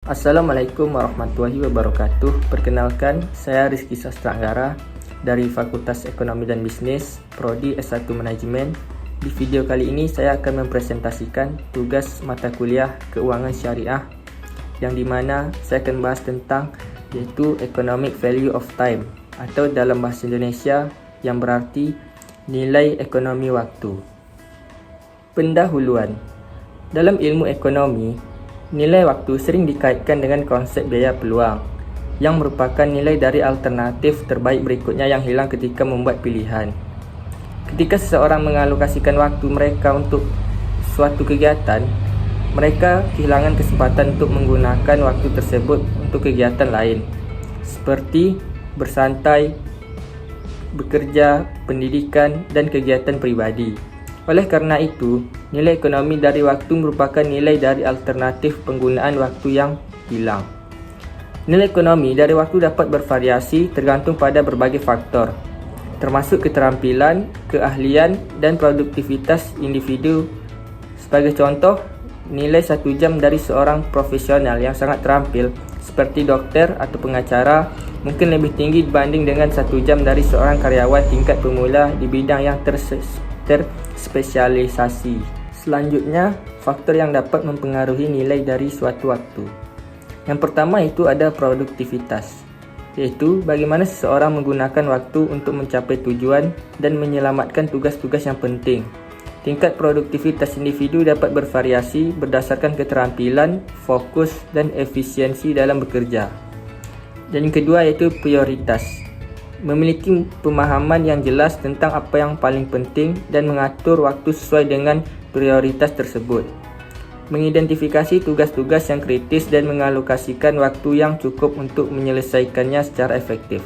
Assalamualaikum warahmatullahi wabarakatuh. Perkenalkan, saya Rizky Sastra Anggara dari Fakultas Ekonomi dan Bisnis, Prodi S1 Manajemen. Di video kali ini saya akan mempresentasikan tugas mata kuliah Keuangan Syariah yang dimana saya akan bahas tentang yaitu Economic Value of Time atau dalam bahasa Indonesia yang berarti nilai ekonomi waktu. Pendahuluan. Dalam ilmu ekonomi, nilai waktu sering dikaitkan dengan konsep biaya peluang yang merupakan nilai dari alternatif terbaik berikutnya yang hilang ketika membuat pilihan. Ketika seseorang mengalokasikan waktu mereka untuk suatu kegiatan, mereka kehilangan kesempatan untuk menggunakan waktu tersebut untuk kegiatan lain seperti bersantai, bekerja, pendidikan, dan kegiatan pribadi. Oleh karena itu, nilai ekonomi dari waktu merupakan nilai dari alternatif penggunaan waktu yang hilang. Nilai ekonomi dari waktu dapat bervariasi tergantung pada berbagai faktor, termasuk keterampilan, keahlian, dan produktivitas individu. Sebagai contoh, nilai 1 jam dari seorang profesional yang sangat terampil seperti dokter atau pengacara mungkin lebih tinggi dibanding dengan 1 jam dari seorang karyawan tingkat pemula di bidang yang terspesialisasi. Selanjutnya, faktor yang dapat mempengaruhi nilai dari suatu waktu. Yang pertama itu ada produktivitas, yaitu bagaimana seseorang menggunakan waktu untuk mencapai tujuan dan menyelamatkan tugas-tugas yang penting. Tingkat produktivitas individu dapat bervariasi berdasarkan keterampilan, fokus, dan efisiensi dalam bekerja. Dan yang kedua yaitu prioritas. Memiliki pemahaman yang jelas tentang apa yang paling penting dan mengatur waktu sesuai dengan prioritas tersebut. Mengidentifikasi tugas-tugas yang kritis dan mengalokasikan waktu yang cukup untuk menyelesaikannya secara efektif.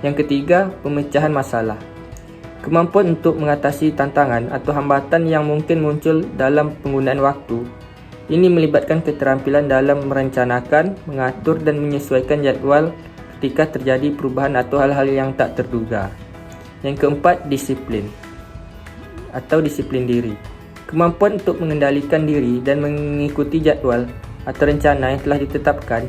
Yang ketiga, pemecahan masalah. Kemampuan untuk mengatasi tantangan atau hambatan yang mungkin muncul dalam penggunaan waktu. Ini melibatkan keterampilan dalam merencanakan, mengatur, dan menyesuaikan jadwal ketika terjadi perubahan atau hal-hal yang tak terduga. Yang keempat, disiplin atau disiplin diri. Kemampuan untuk mengendalikan diri dan mengikuti jadwal atau rencana yang telah ditetapkan.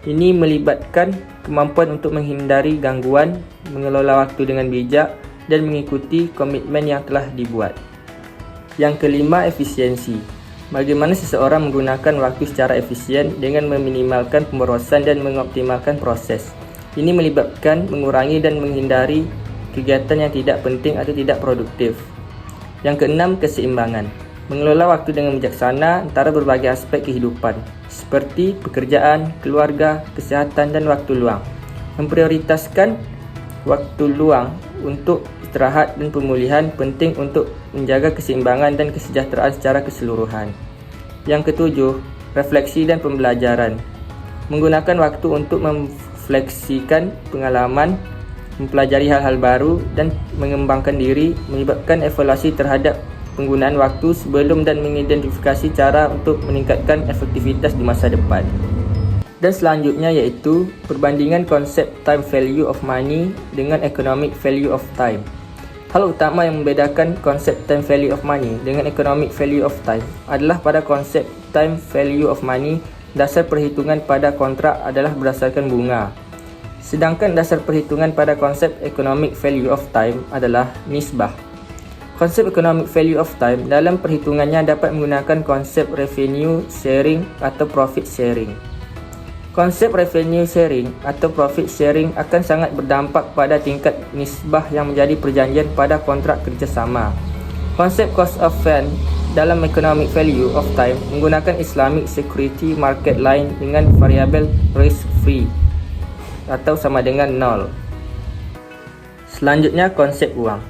Ini melibatkan kemampuan untuk menghindari gangguan, mengelola waktu dengan bijak, dan mengikuti komitmen yang telah dibuat. Yang kelima, efisiensi. Bagaimana seseorang menggunakan waktu secara efisien dengan meminimalkan pemborosan dan mengoptimalkan proses. Ini melibatkan mengurangi dan menghindari kegiatan yang tidak penting atau tidak produktif. Yang keenam, keseimbangan. Mengelola waktu dengan bijaksana antara berbagai aspek kehidupan, seperti pekerjaan, keluarga, kesehatan, dan waktu luang. Memprioritaskan waktu luang untuk istirahat dan pemulihan penting untuk menjaga keseimbangan dan kesejahteraan secara keseluruhan. Yang ketujuh, refleksi dan pembelajaran. Menggunakan waktu untuk memfleksikan pengalaman, mempelajari hal-hal baru, dan mengembangkan diri, menyebabkan evaluasi terhadap penggunaan waktu sebelum dan mengidentifikasi cara untuk meningkatkan efektivitas di masa depan. Dan selanjutnya yaitu perbandingan konsep time value of money dengan economic value of time. Hal utama yang membedakan konsep time value of money dengan economic value of time adalah pada konsep time value of money, dasar perhitungan pada kontrak adalah berdasarkan bunga. Sedangkan dasar perhitungan pada konsep economic value of time adalah nisbah. Konsep economic value of time dalam perhitungannya dapat menggunakan konsep revenue sharing atau profit sharing. Konsep revenue sharing atau profit sharing akan sangat berdampak pada tingkat nisbah yang menjadi perjanjian pada kontrak kerjasama. Konsep cost of fund dalam economic value of time menggunakan Islamic security market line dengan variable risk free atau sama dengan 0. Selanjutnya, konsep uang.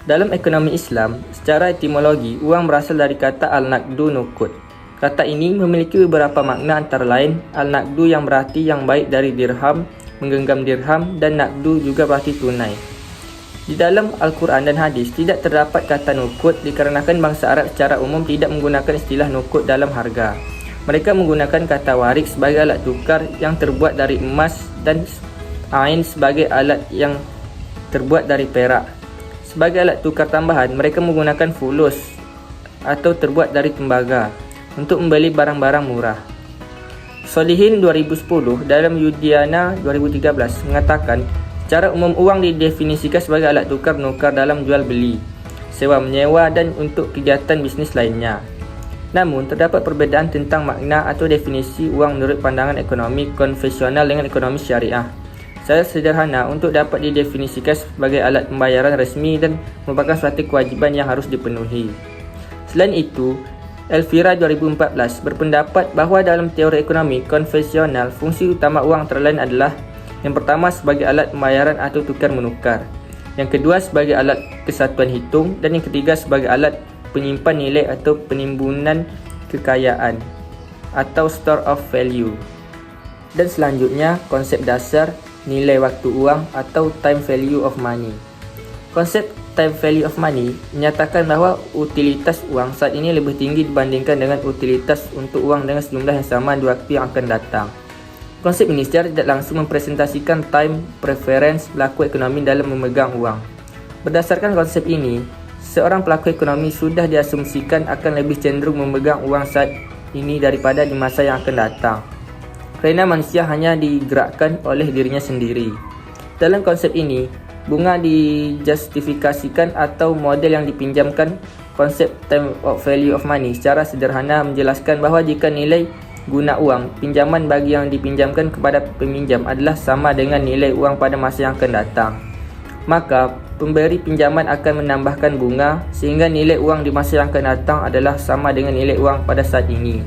Dalam ekonomi Islam, secara etimologi, uang berasal dari kata al-naqdu nuqud. Kata ini memiliki beberapa makna antara lain al-naqdu yang berarti yang baik dari dirham, menggenggam dirham, dan naqdu juga berarti tunai. Di dalam Al-Quran dan hadis tidak terdapat kata nuqud dikarenakan bangsa Arab secara umum tidak menggunakan istilah nuqud dalam harga. Mereka menggunakan kata warik sebagai alat tukar yang terbuat dari emas dan ain sebagai alat yang terbuat dari perak. Sebagai alat tukar tambahan, mereka menggunakan fulus atau terbuat dari tembaga untuk membeli barang-barang murah. Solihin 2010 dalam Yudiana 2013 mengatakan secara umum uang didefinisikan sebagai alat tukar-menukar dalam jual beli, sewa menyewa dan untuk kegiatan bisnis lainnya. Namun, terdapat perbezaan tentang makna atau definisi uang menurut pandangan ekonomi konvensional dengan ekonomi syariah. Secara sederhana, untuk dapat didefinisikan sebagai alat pembayaran resmi dan merupakan suatu kewajiban yang harus dipenuhi. Selain itu, Elvira 2014 berpendapat bahawa dalam teori ekonomi konvensional, fungsi utama uang antara lain adalah yang pertama sebagai alat pembayaran atau tukar-menukar, yang kedua sebagai alat kesatuan hitung, dan yang ketiga sebagai alat penyimpan nilai atau penimbunan kekayaan atau store of value. Dan selanjutnya, konsep dasar nilai waktu uang atau time value of money. Konsep time value of money menyatakan bahawa utilitas uang saat ini lebih tinggi dibandingkan dengan utilitas untuk uang dengan sejumlah yang sama di waktu yang akan datang. Konsep ini secara tidak langsung mempresentasikan time preference pelaku ekonomi dalam memegang uang. Berdasarkan konsep ini, seorang pelaku ekonomi sudah diasumsikan akan lebih cenderung memegang uang saat ini daripada di masa yang akan datang, kerana manusia hanya digerakkan oleh dirinya sendiri. Dalam konsep ini, bunga dijustifikasikan atau model yang dipinjamkan konsep time value of money secara sederhana menjelaskan bahawa jika nilai guna uang pinjaman bagi yang dipinjamkan kepada peminjam adalah sama dengan nilai uang pada masa yang akan datang, maka pemberi pinjaman akan menambahkan bunga sehingga nilai uang di masa yang akan datang adalah sama dengan nilai uang pada saat ini.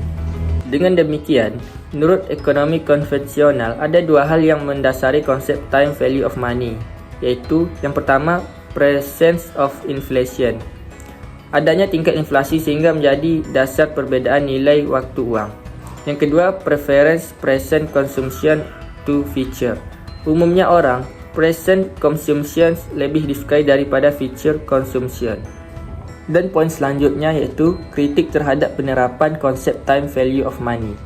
Dengan demikian, menurut ekonomi konvensional, ada dua hal yang mendasari konsep time value of money, iaitu yang pertama, presence of inflation. Adanya tingkat inflasi sehingga menjadi dasar perbezaan nilai waktu uang. Yang kedua, preference present consumption to future. Umumnya orang, present consumption lebih disukai daripada future consumption. Dan poin selanjutnya iaitu kritik terhadap penerapan konsep time value of money.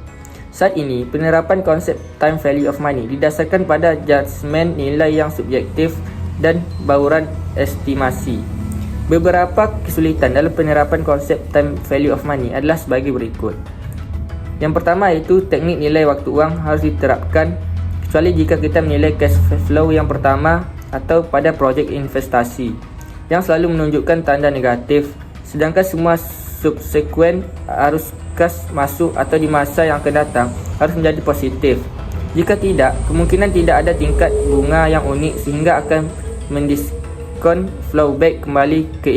Saat ini, penerapan konsep time value of money didasarkan pada judgement nilai yang subjektif dan bauran estimasi. Beberapa kesulitan dalam penerapan konsep time value of money adalah sebagai berikut. Yang pertama iaitu teknik nilai waktu uang harus diterapkan kecuali jika kita menilai cash flow yang pertama atau pada projek investasi yang selalu menunjukkan tanda negatif, sedangkan semua subsequent arus kas masuk atau di masa yang akan datang harus menjadi positif. Jika tidak, kemungkinan tidak ada tingkat bunga yang unik sehingga akan mendiskon flow back kembali ke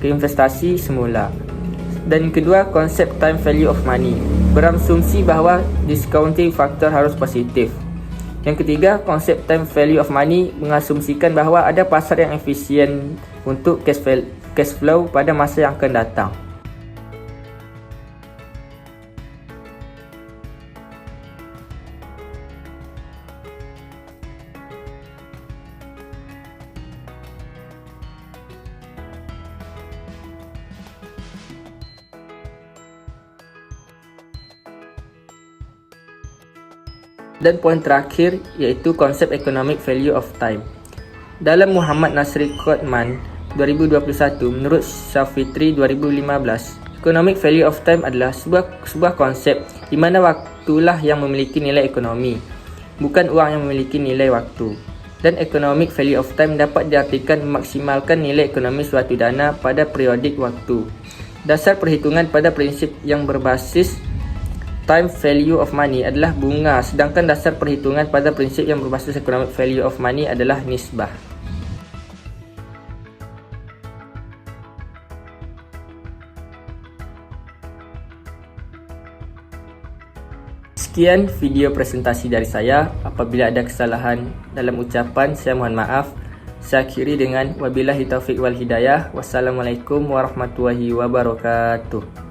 investasi semula. Dan kedua, konsep time value of money berasumsi bahawa discounting faktor harus positif. Yang ketiga, konsep time value of money mengasumsikan bahawa ada pasar yang efisien untuk cash flow pada masa yang akan datang. Dan poin terakhir iaitu konsep economic value of time. Dalam Muhammad Nasri Qotman 2021, menurut Shafitri 2015, economic value of time adalah sebuah konsep di mana waktulah yang memiliki nilai ekonomi, bukan uang yang memiliki nilai waktu. Dan economic value of time dapat diartikan memaksimalkan nilai ekonomi suatu dana pada periodik waktu. Dasar perhitungan pada prinsip yang berbasis time value of money adalah bunga, sedangkan dasar perhitungan pada prinsip yang berbasis economic value of money adalah nisbah. Sekian video presentasi dari saya. Apabila ada kesalahan dalam ucapan, saya mohon maaf. Saya akhiri dengan wabillahi taufiq wal hidayah. Wassalamualaikum warahmatullahi wabarakatuh.